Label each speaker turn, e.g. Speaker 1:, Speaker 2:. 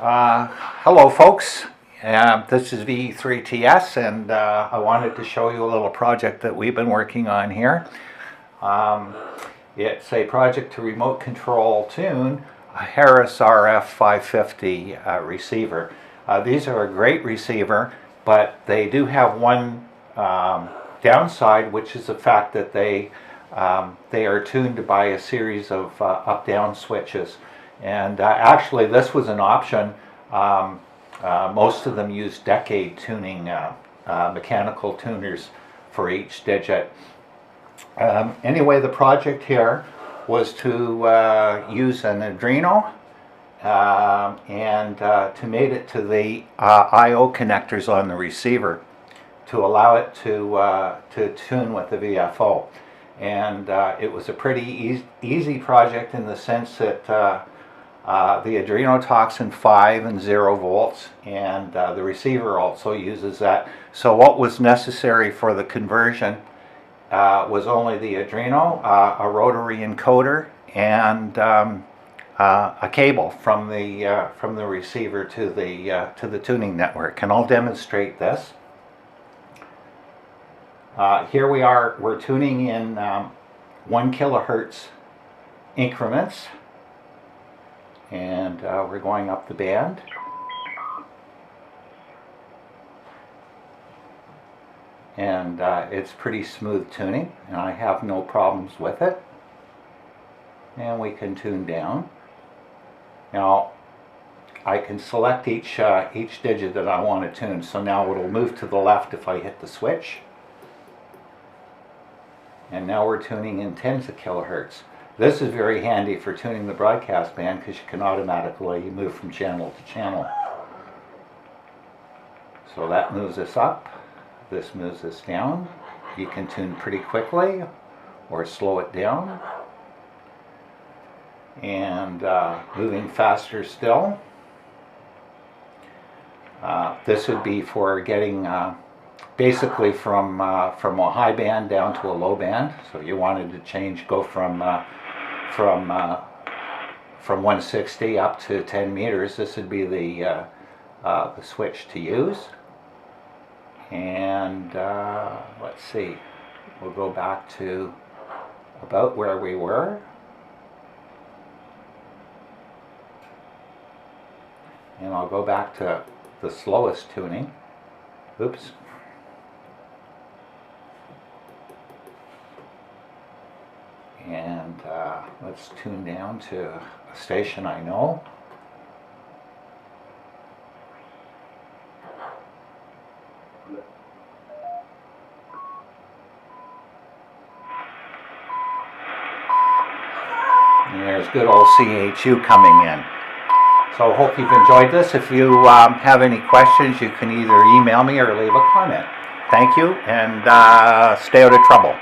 Speaker 1: Hello folks, this is V3TS and I wanted to show you a little project that we've been working on here. It's a project to remote control tune a Harris RF-550 receiver. These are a great receiver, but they do have one downside, which is the fact that they are tuned by a series of up-down switches. And actually this was an option. Most of them use decade tuning, mechanical tuners for each digit. Anyway, the project here was to use an Arduino and to mate it to the I/O connectors on the receiver to allow it to tune with the VFO. And it was a pretty easy project in the sense that the Arduino talks in 5 and 0 volts, and the receiver also uses that. So what was necessary for the conversion was only the Arduino, a rotary encoder, and a cable from the receiver to the tuning network. And I'll demonstrate this. Here we are. We're tuning in 1 kilohertz increments. And we're going up the band. And it's pretty smooth tuning, and I have no problems with it. And we can tune down. Now, I can select each digit that I want to tune. So now it'll move to the left if I hit the switch. And now we're tuning in tens of kilohertz. This is very handy for tuning the broadcast band because you can automatically move from channel to channel. So that moves us up. This moves us down. You can tune pretty quickly or slow it down. And moving faster still. This would be for getting basically from a high band down to a low band. So you wanted to change, go from 160 up to 10 meters. This would be the switch to use. And let's see, we'll go back to about where we were. And I'll go back to the slowest tuning. Oops. And let's tune down to a station I know. And there's good old CHU coming in. So I hope you've enjoyed this. If you have any questions, you can either email me or leave a comment. Thank you, and stay out of trouble.